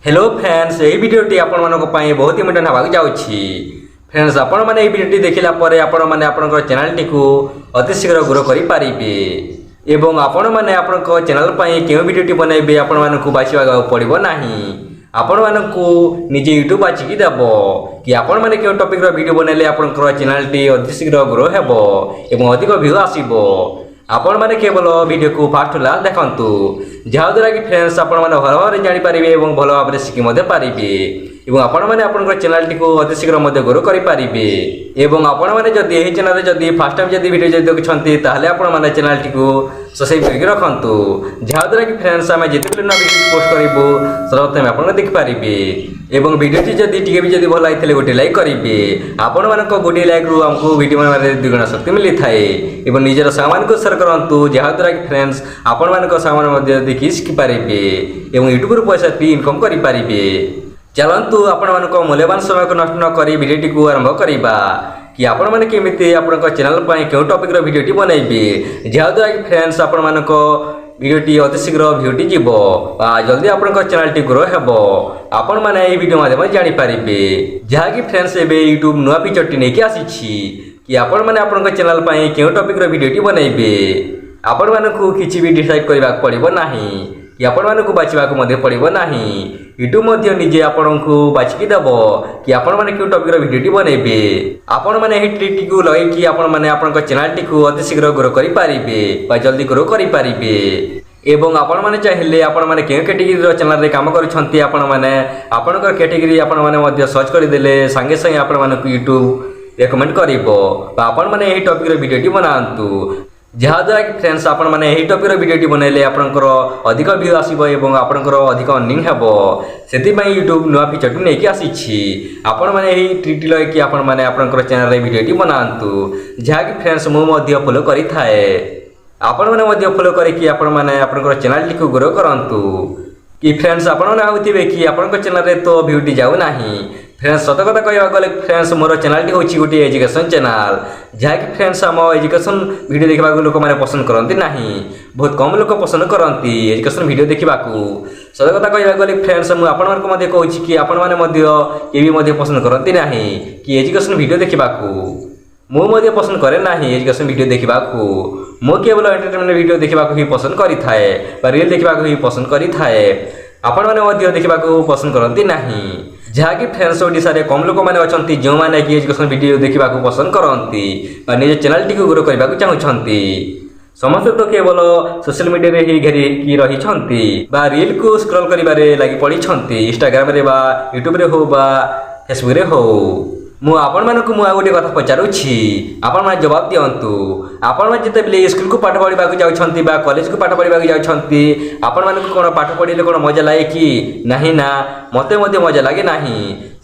Hello friends यही वीडियोटी आपण मानक पई बहुत इम्पोर्टेंट होगा जाउछि। फ्रेंड्स आपण माने এই ভিডিওটি দেখিলা পরে आपण माने आपनकर चैनल टी को अति शीघ्र ग्रो करि पारिबे एवं आपण माने आपनकर चैनल पई केउ वीडियोटी बनाइबे आपण मानकु बाछिबा पड़िबो नाही। आपण मानकु निजे यूट्यूब बाछिकी देबो कि आपण माने केउ टॉपिक रो वीडियो बनाइले आपनकर चैनल टी अति शीघ्र ग्रो हेबो एवं अधिक व्यू आसीबो। आपण माने केवल वीडियो को फास्ट लास्ट देखंतु जहाँ द्वारा कि फ्रेंड्स आपण माने भल भाव जानि पारिबे एवं भल भाव शिखि मधे पारिबे एवं आपण माने आपन चैनल टी को अति शीघ्र मधे ग्रो करि पारिबे एवं आपण माने जदि एही चैनल रे जदि फर्स्ट टाइम जदि वीडियो जदि देखछंती ताहले आपण माने चैनल टी को सब्सक्राइब करके रखंतु जहाँ द्वारा कि फ्रेंड्स आमे जेते बिना वीडियो पोस्ट करबो सर्वप्रथम आपण देख पारिबे एवं वीडियो टी जदि टिके भी जदि भल आइतले गोटे लाइक करिबे आपण मानको गोटे लाइक रु हमको वीडियो बनारे दुगुना शक्ति मिली थाए एवं निजर सामान को शेयर करंतु जहाँ द्वारा कि फ्रेंड्स आपण मानको सामान मध्य देखि शिखि पारिबे एवं यूट्यूब रु पैसा टी इनकम करि पारिबे। चलंतु आपण मानको मूल्यवान समय को नष्ट न करी वीडियो टी को आरंभ करिबा कि आपण माने केमिति आपण चैनल पई केउ टॉपिक रो वीडियो टी बनाइबे जहाँ द्वारा कि फ्रेंड्स आपण मानको वीडियो टी अति शीघ्र व्यू टी जीवो जल्दी आपण चैनल टी ग्रो हेबो आपण माने ए वीडियो माध्यम जानि पारिबे जहाँ कि फ्रेंड्स एबे यूट्यूब नुआ फीचर टी नेकी आसीछि कि आपण माने आपण चैनल पई केउ टॉपिक रो वीडियो टी बनाइबे आपण मानकु किछि भी डिसाइड करबा पड़िबो नाही कि आपण मानकु बाछिबा को मध्ये पड़िबो नाही। यूट्यूब मध्ये निजे आपनकु बाछिकी देबो कि आपण माने केउ टॉपिक रो वीडियो टी बनाइबे आपण माने एही ट्रिक टी को लगे कि आपण माने आपन चैनल टी को अति शीघ्र ग्रो करि पारिबे बा जल्दी ग्रो करि पारिबे एवं आपण माने चाहिले आपण माने केउ कैटेगरी रो चैनल रे काम करिसंती आपण माने आपनकर कैटेगरी आपण माने मध्ये सर्च करि देले संगे संगे आपण मानकु यूट्यूब रेकमेंड करिवो बा आपण माने एही टॉपिक रो वीडियो टी बनांतु जहाँ द्वारा कि फ्रेंड्स आपण माने एही टॉपिक रो वीडियो टी बनाइले आपनकर अधिक व्यू आसीबो एवं आपनकर अधिक अर्निंग हेबो सेति पई यूट्यूब नुआ फीचर टी नेकी आसीछि। आपण माने एही ट्रिक टी लय कि आपण माने आपनकर चैनल रे वीडियो टी बनांतु जहाँ कि फ्रेंड्स मो मध्ये फॉलो करि थाए आपण माने मध्ये फॉलो करि कि आपण माने आपनकर चैनल टी को ग्रो करंतु कि फ्रेंड्स आपण माने भाबुथिबे कि आपनकर चैनल रे तो व्यू टी जाउ नाही। फ्रेंड्स सत कथा कहवा गले फ्रेंड्स मोर चैनल टी होची गोटे एजुकेशन चैनल जहाँ कि फ्रेंड्स आम एजुकेशन वीडियो देखा लोक मैंने पसंद करती नहीं बहुत कम लोक पसंद करती एजुकेशन वीडियो देखा सत कथा कहवा गले फ्रेंड्स मुझे कहूँ कि आपण मैंने पसंद करती ना कि एजुकेशन वीडियो देखा मुझे पसंद करे ना एजुकेशन वीडियो देखा मु केवल एंटरटेनमेंट वीडियो देखा ही पसंद करें रियल देखा ही पसंद करें आपण मैंने देखा पसंद करती नहीं जहाँ कि फ्रेंड्स ओडिशा रे कम लोक मैंने अच्छा जो मैंने कि एजुकेशन वीडियो देखा पसंद करती निज चैनल टी ग्रो करने को चाहती समस्त तो केवल सोशल मीडिया रे ही घेरी की रही रील को स्क्रॉल करिबारे लागि पड़ी इंस्टाग्राम रे बा यूट्यूब रे हो बा फेसबुक रे हो मु आपण मानकु मु गोटे कथा पचारुछि आपण माने जवाब दियंतु आपण माने जते बेले स्कूल को पाठ पढिबा को जाउछंती बा कॉलेज को पाठ पढिबा को जाउछंती आपण मानकु कोन पाठ पढिले कोन मजा लागे कि नाही ना मते मजा लागे नाही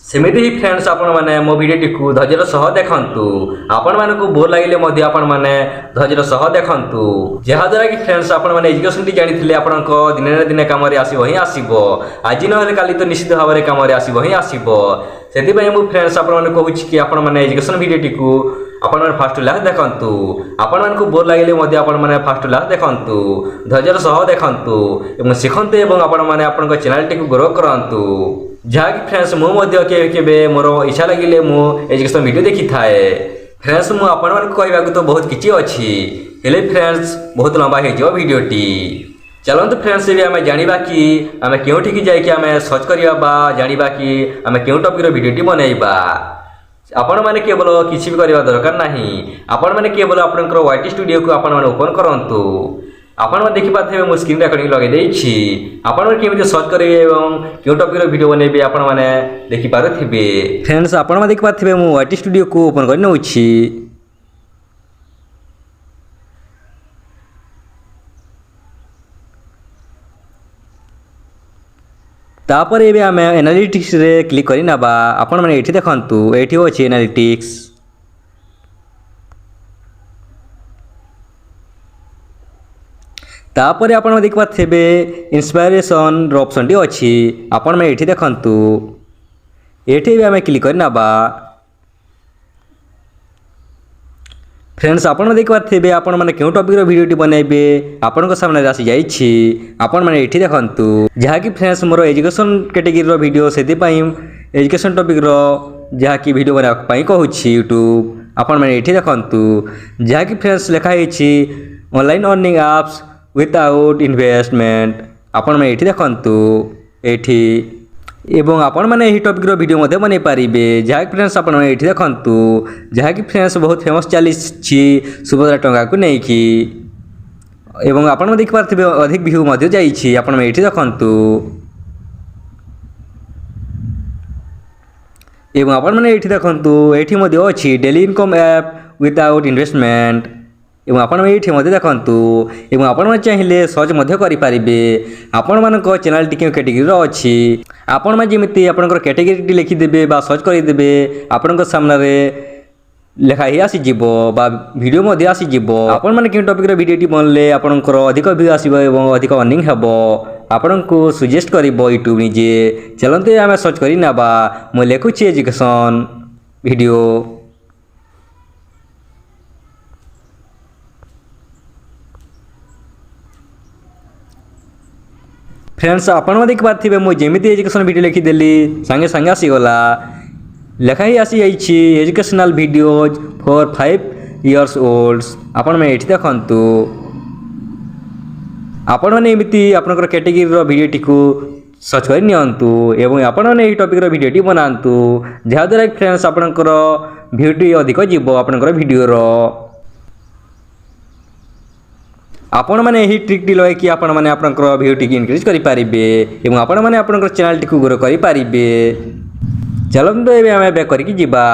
सेमिति ही फ्रेंड्स आपण माने मो वीडियो टी को धैर्य सह देखंतु आपण मानकु बोर लागिले मध्ये आपण माने धैर्य सह देखंतु जहा द्वारा कि फ्रेंड्स आपण माने एजुकेशन टी जानिथिले आपनको दिने दिने काम रे आसीबो ही आसीबो आज नहले काली तो निश्चित भाव रे काम रे आसीबो ही आसीबो सेति पय मु फ्रेंड्स आपण माने कहूछि कि आपण माने एजुकेशन वीडियो टी को आपण माने फर्स्ट लास्ट देखंतु आपण मानकु बोर लागिले मध्ये आपण माने फर्स्ट लास्ट देखंतु धैर्य सह देखंतु एवं सिखंतु एवं आपण माने आपनको चैनल टी को ग्रो करंतु जहाँ कि फ्रेंड्स मो मोर इच्छा लगिले मु एजुकेशन वीडियो देखी थाए फ्रेंड्स मु आपण मानकु कहबाकू तो बहुत किछि अछि हेले फ्रेंड्स बहुत लंबा हे जो वीडियो टी चलंतु फ्रेंड्स भी आमे जानिबा कि आमे केउठी कि जाय कि आमे सर्च करिया बा जानिबा कि आमे केउ टॉपिक रो वीडियो टी बनाइबा आपण माने केवल किछि भी करिवा दरकार नाही आपण माने केवल आपनकर वाईटी स्टूडियो को आपण माने ओपन करंतु आपण माने देखि पाथे मो स्क्रीन रेकॉर्डिंग लगे देछि आपण माने केमिति सर्च करिवे एवं केउ टॉपिक रो वीडियो बनेबे आपण माने देखि पारथिबे फ्रेंड्स आपण माने देखि पाथिबे मो वाईटी स्टूडियो को ओपन करने होछि तापर एबे आमे एनालिटिक्स रे क्लिक करि नबा आपण माने एठी देखंतु एठी होछि एनालिटिक्स तापर आपण माने देखि पाथेबे इंस्पिरेशन रो ऑप्शन टी अछि आपण माने एठी देखंतु एठी भी आमे क्लिक करि नबा फ्रेंड्स आपण देखि पार्थिबे आपण माने केउ टॉपिक रो वीडियोटी बनाइबे आपण सामने आसी जाइछि आपण माने एठी देखंतु जहा कि फ्रेंड्स मोर एजुकेशन कैटेगरी रो वीडियो सेति पई एजुकेशन टॉपिक रो जहा कि वीडियो बना पई कहूछि यूट्यूब आपण माने एठी देखंतु जहा कि फ्रेंड्स लिखा हिछि online earning apps without investment आपण माने एठी देखंतु एठी एवं आपण माने एही टॉपिक रो वीडियो मध्ये बनै पारिबे जहा कि फ्रेंड्स आपण माने एठी देखंतु जहा कि फ्रेंड्स बहुत फेमस चलीछि सुभद्रा टंगा को नै कि एवं आपण मध्ये देख पारथिबे अधिक व्यू मध्ये जाइछि आपण माने एठी देखंतु एवं आपण माने एठी देखंतु एठी मध्ये अछि daily income app without investment एवं आपण एठी मध्ये देखंतु एवं आपण माने चाहिले सर्च मध्ये करि पारिबे आपण मानक चैनल टिके कैटेगरी रो अछि आपण मा जेमिति आपनकर कैटेगरी लिखि देबे बा सर्च करि देबे आपनकर सामने रे लेखा ही आसी जिवो बा वीडियो मध्ये आसी जिवो आपण माने के टॉपिक रो वीडियोटी बनले आपनकर अधिक व्यू आसीबो एवं अधिक अर्निंग हेबो आपनको सजेस्ट करिवो यूट्यूब निजे चलंते आमे सर्च करि नाबा म लेखुछि एजुकेशन वीडियो फ्रेंड्स आपण देख पार्थिबे मु जेमिति एजुकेशन वीडियो लिखि देली संगे संगे आसी गला लेखा ही आसी जाइछि educational videos for 5 years olds आपण में एठी देखंतु आपण माने एमिति आपनकर कैटेगरी रो वीडियोटी को सर्च कर नियंतु एवं आपण माने एही टॉपिक रो वीडियोटी बनांतु जहा द्वारा फ्रेंड्स आपनकर व्यूटी अधिक जिवो आपनकर वीडियो रो आपण माने एही ट्रिक लय कि आपण माने आपनकर व्यूटी की इनक्रीज करि पारिबे एवं आपण माने आपनकर चैनल टी को ग्रो करि पारिबे चलंतु एबे हम बैक करि जिबा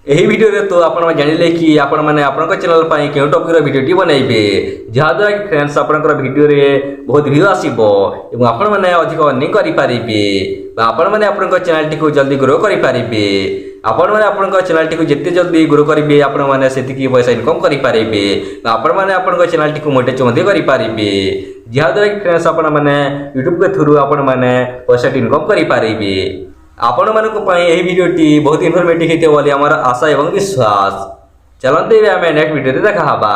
एही वीडियो रे तो आपण माने जानिले कि आपण माने आपनकर चैनल पई केउ टॉपिक रो वीडियोटी बनाइबे जहा द्वारा कि फ्रेंड्स आपनकर वीडियो रे बहुत व्यू आसीबो एवं आपण माने अधिक अर्निंग करि पारिबे आपण माने आपनकर चैनल टी को जल्दी ग्रो करि पारिबे आपण माने आपनकर चैनल टी को जत्ते जल्दी ग्रो करिबे आपण माने सेति की पैसा इनकम करि पारिबे आपण माने आपनकर चैनल टी को मोनेटाइज मध्ये करि पारिबे जहा द्वारा कि फ्रेंड्स आपण माने YouTube के थ्रू आपण माने पैसा इनकम करि पारिबे आपण मानको पई एही वीडियोटी बहुत इन्फॉर्मेटिव हेते बोली हमर आशा एवं विश्वास चलंते हम नेक्स्ट वीडियो रे देखा हबा।